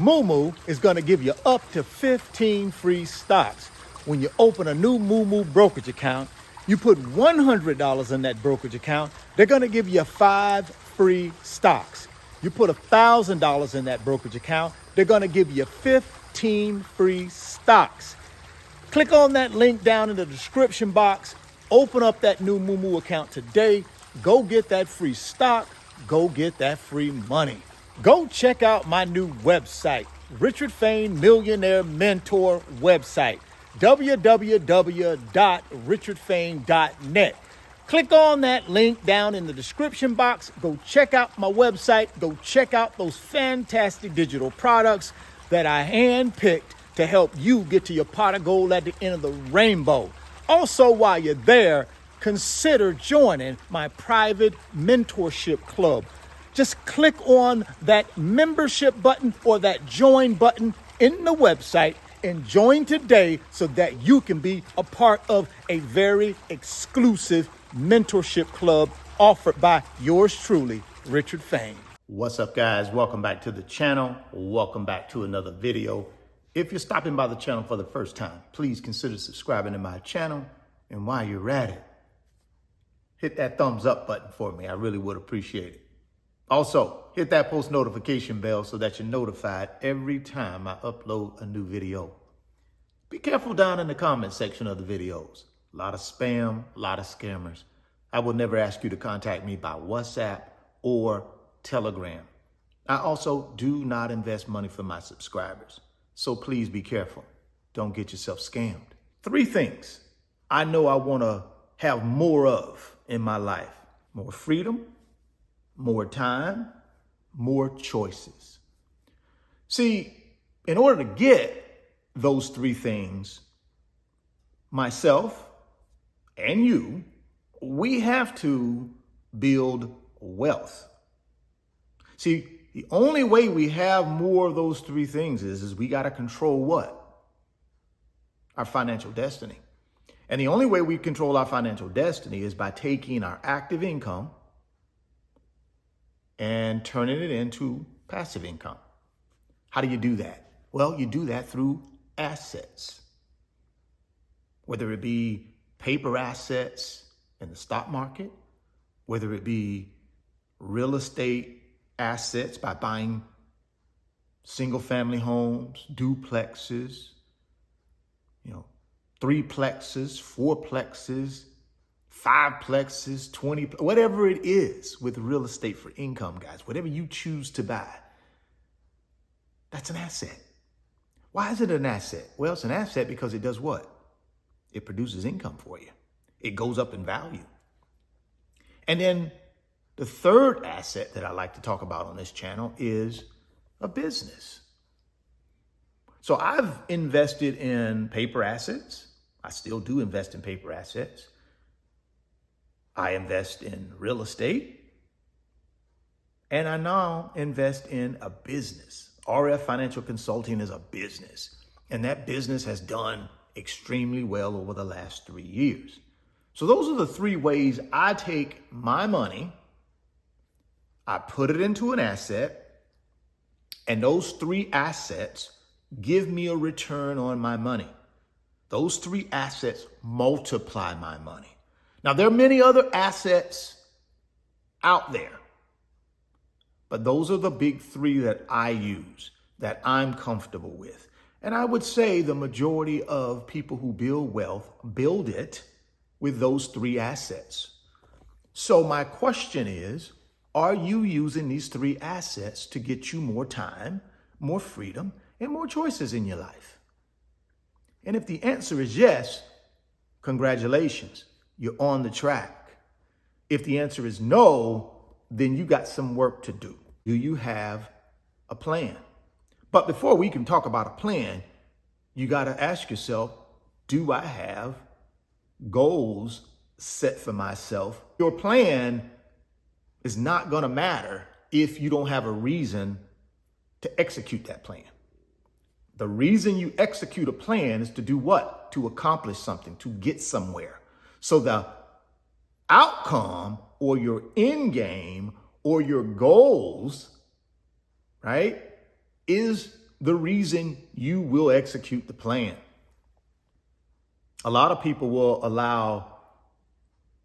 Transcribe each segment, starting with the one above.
Moomoo is going to give you up to 15 free stocks. When you open a new Moomoo brokerage account, you put $100 in that brokerage account, they're going to give you 5 free stocks. You put $1,000 in that brokerage account, they're going to give you 15 free stocks. Click on that link down in the description box, open up that new Moomoo account today, go get that free stock, go get that free money. Go check out my new website, Richard Fain Millionaire Mentor website, www.richardfain.net. Click on that link down in the description box. Go check out my website. Go check out those fantastic digital products that I handpicked to help you get to your pot of gold at the end of the rainbow. Also, while you're there, consider joining my private mentorship club. Just click on that membership button or that join button in the website and join today so that you can be a part of a very exclusive mentorship club offered by yours truly, Richard Fain. What's up, guys? Welcome back to the channel. Welcome back to another video. If you're stopping by the channel for the first time, please consider subscribing to my channel. And while you're at it, hit that thumbs up button for me. I really would appreciate it. Also, hit that post notification bell so that you're notified every time I upload a new video. Be careful down in the comment section of the videos. A lot of spam, a lot of scammers. I will never ask you to contact me by WhatsApp or Telegram. I also do not invest money for my subscribers. So please be careful. Don't get yourself scammed. 3 things I know I want to have more of in my life. More freedom, more time, more choices. See, in order to get those 3 things, myself and you, we have to build wealth. See, the only way we have more of those 3 things is we got to control what? Our financial destiny. And the only way we control our financial destiny is by taking our active income and turning it into passive income. How do you do that? Well, you do that through assets, whether it be paper assets in the stock market, whether it be real estate assets by buying single family homes, duplexes, 3plexes, 4plexes, 5plexes, 20, whatever it is with real estate for income, guys, whatever you choose to buy, that's an asset. Why is it an asset? Well, it's an asset because it does what? It produces income for you. It goes up in value. And then the third asset that I like to talk about on this channel is a business. So I've invested in paper assets. I still do invest in paper assets. I invest in real estate. And I now invest in a business. RF Financial Consulting is a business. And that business has done extremely well over the last 3 years. So those are the 3 ways I take my money, I put it into an asset, and those 3 assets give me a return on my money. Those 3 assets multiply my money. Now, there are many other assets out there, but those are the big 3 that I use, that I'm comfortable with. And I would say the majority of people who build wealth build it with those 3 assets. So my question is, are you using these 3 assets to get you more time, more freedom, and more choices in your life? And if the answer is yes, congratulations, you're on the track. If the answer is no, then you got some work to do. Do you have a plan? But before we can talk about a plan, you got to ask yourself, do I have goals set for myself? Your plan is not going to matter if you don't have a reason to execute that plan. The reason you execute a plan is to do what? To accomplish something, to get somewhere. So the outcome or your end game or your goals, right, is the reason you will execute the plan. A lot of people will allow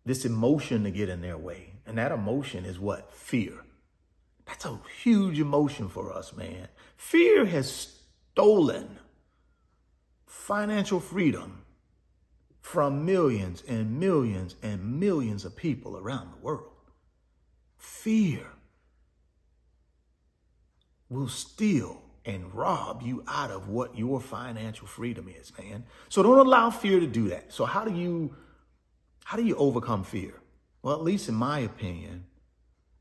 this emotion to get in their way. And that emotion is what? Fear. That's a huge emotion for us, man. Fear has stolen financial freedom from millions and millions and millions of people around the world. Fear will steal and rob you out of what your financial freedom is, man. So don't allow fear to do that. So how do you overcome fear? Well, at least in my opinion,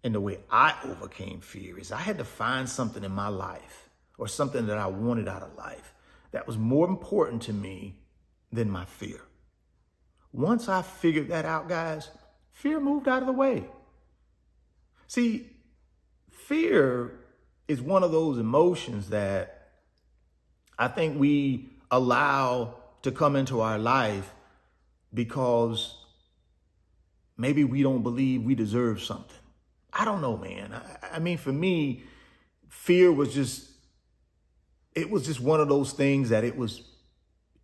and the way I overcame fear is I had to find something in my life or something that I wanted out of life that was more important to me than my fear. Once I figured that out, guys, fear moved out of the way. See, fear is one of those emotions that I think we allow to come into our life because maybe we don't believe we deserve something. I don't know, man. I mean, for me, fear was just one of those things that it was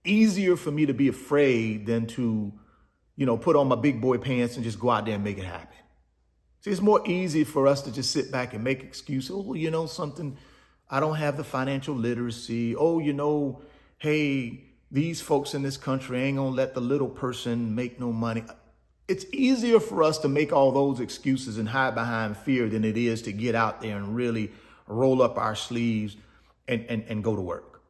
easier for me to be afraid than to, put on my big boy pants and just go out there and make it happen. See, it's more easy for us to just sit back and make excuses. Oh, something, I don't have the financial literacy. Oh, hey, these folks in this country ain't gonna let the little person make no money. It's easier for us to make all those excuses and hide behind fear than it is to get out there and really roll up our sleeves and go to work.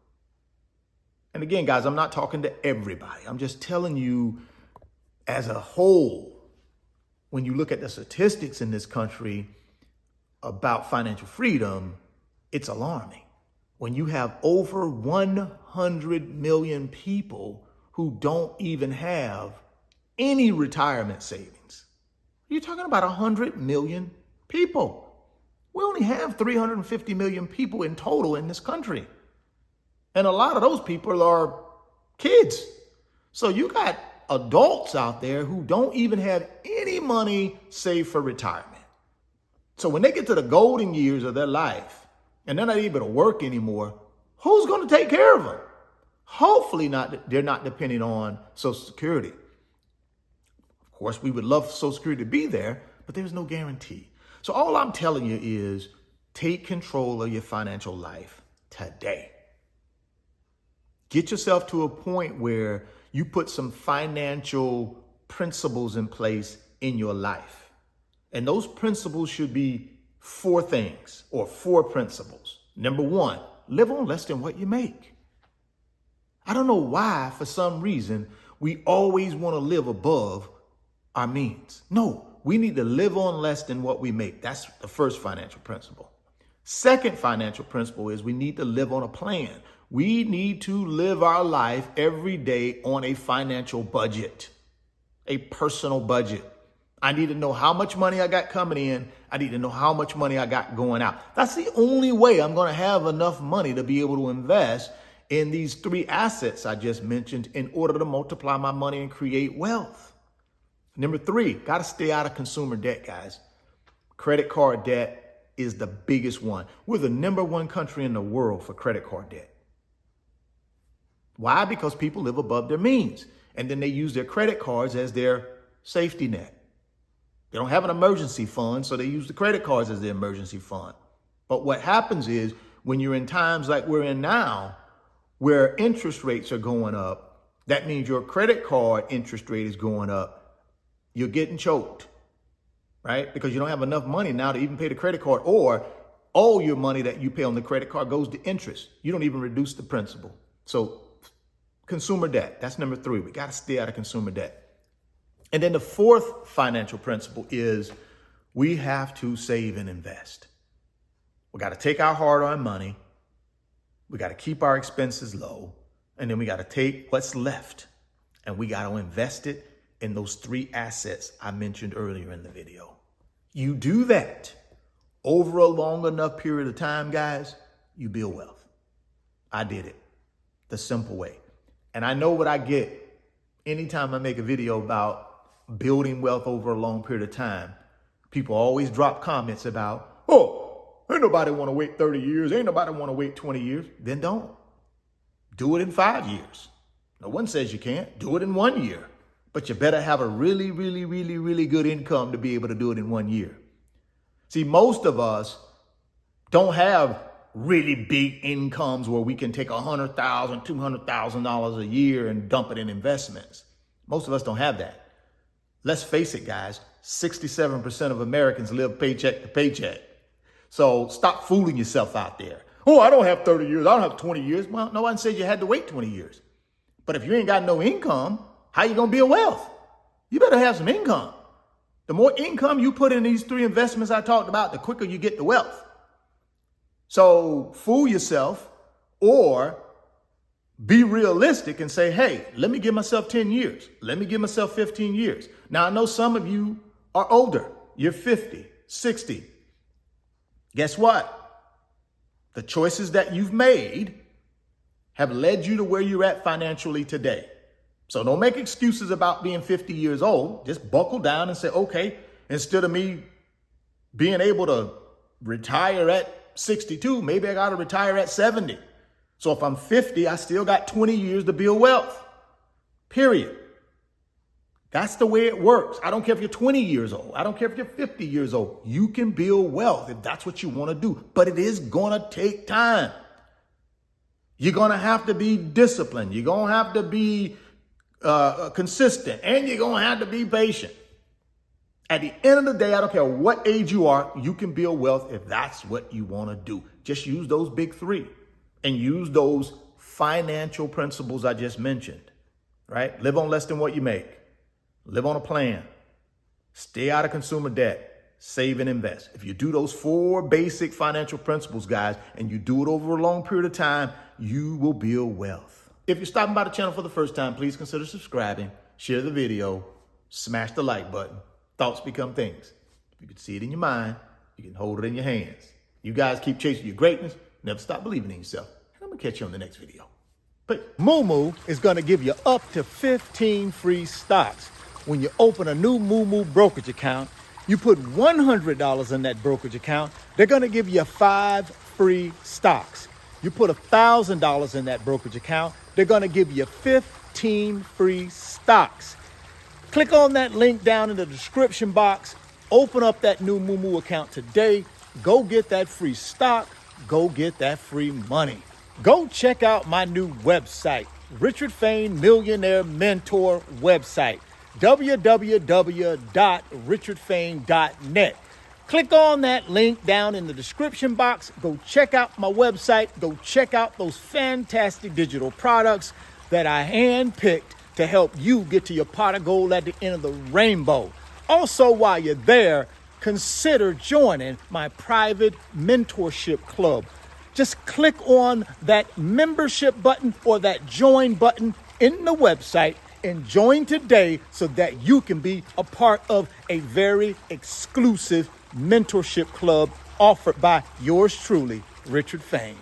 And again, guys, I'm not talking to everybody. I'm just telling you as a whole, when you look at the statistics in this country about financial freedom, it's alarming. When you have over 100 million people who don't even have any retirement savings. You're talking about 100 million people. We only have 350 million people in total in this country. And a lot of those people are kids. So you got adults out there who don't even have any money saved for retirement. So when they get to the golden years of their life and they're not able to work anymore, who's going to take care of them? Hopefully they're not depending on Social Security. Of course, we would love Social Security to be there, but there's no guarantee. So all I'm telling you is take control of your financial life today. Get yourself to a point where you put some financial principles in place in your life. And those principles should be 4 things or 4 principles. Number 1, live on less than what you make. I don't know why, for some reason, we always want to live above our means. No, we need to live on less than what we make. That's the first financial principle. Second financial principle is we need to live on a plan. We need to live our life every day on a financial budget, a personal budget. I need to know how much money I got coming in. I need to know how much money I got going out. That's the only way I'm going to have enough money to be able to invest in these 3 assets I just mentioned in order to multiply my money and create wealth. Number 3, got to stay out of consumer debt, guys. Credit card debt is the biggest one. We're the number 1 country in the world for credit card debt. Why? Because people live above their means, and then they use their credit cards as their safety net. They don't have an emergency fund, so they use the credit cards as their emergency fund. But what happens is when you're in times like we're in now, where interest rates are going up, that means your credit card interest rate is going up. You're getting choked, right? Because you don't have enough money now to even pay the credit card, or all your money that you pay on the credit card goes to interest. You don't even reduce the principal. So consumer debt, that's number 3. We got to stay out of consumer debt. And then the 4th financial principle is we have to save and invest. We got to take our hard-earned money. We got to keep our expenses low. And then we got to take what's left and we got to invest it in those 3 assets I mentioned earlier in the video. You do that over a long enough period of time, guys, you build wealth. I did it the simple way. And I know what I get anytime I make a video about building wealth over a long period of time. People always drop comments about, oh, Ain't nobody want to wait 30 years. Ain't nobody want to wait 20 years. Then don't. Do it in 5 years. No one says you can't. Do it in 1 year. But you better have a really, really, really, really good income to be able to do it in 1 year. See, most of us don't have really big incomes where we can take $100,000, $200,000 a year and dump it in investments. Most of us don't have that. Let's face it, guys, 67% of Americans live paycheck to paycheck. So stop fooling yourself out there. Oh, I don't have 30 years. I don't have 20 years. Well, no one said you had to wait 20 years. But if you ain't got no income, how you going to build wealth? You better have some income. The more income you put in these 3 investments I talked about, the quicker you get the wealth. So fool yourself or be realistic and say, hey, let me give myself 10 years. Let me give myself 15 years. Now, I know some of you are older. You're 50, 60. Guess what? The choices that you've made have led you to where you're at financially today. So don't make excuses about being 50 years old. Just buckle down and say, okay, instead of me being able to retire at 62, maybe I got to retire at 70. So if I'm 50, I still got 20 years to build wealth, period. That's the way it works. I don't care if you're 20 years old. I don't care if you're 50 years old. You can build wealth if that's what you want to do, but it is going to take time. You're going to have to be disciplined. You're going to have to be consistent, and you're going to have to be patient. At the end of the day, I don't care what age you are, you can build wealth if that's what you want to do. Just use those big 3 and use those financial principles I just mentioned, right? Live on less than what you make. Live on a plan. Stay out of consumer debt. Save and invest. If you do those 4 basic financial principles, guys, and you do it over a long period of time, you will build wealth. If you're stopping by the channel for the first time, please consider subscribing, share the video, smash the like button. Thoughts become things. If you can see it in your mind, you can hold it in your hands. You guys keep chasing your greatness. Never stop believing in yourself. And I'm going to catch you on the next video. But Moomoo is going to give you up to 15 free stocks. When you open a new Moomoo brokerage account, you put $100 in that brokerage account, they're going to give you 5 free stocks. You put $1,000 in that brokerage account, they're going to give you 15 free stocks. Click on that link down in the description box. Open up that new Moomoo account today. Go get that free stock. Go get that free money. Go check out my new website, Richard Fain Millionaire Mentor website, www.richardfain.net. Click on that link down in the description box. Go check out my website. Go check out those fantastic digital products that I handpicked to help you get to your pot of gold at the end of the rainbow. Also, while you're there, consider joining my private mentorship club. Just click on that membership button or that join button in the website and join today so that you can be a part of a very exclusive mentorship club offered by yours truly, Richard Fain.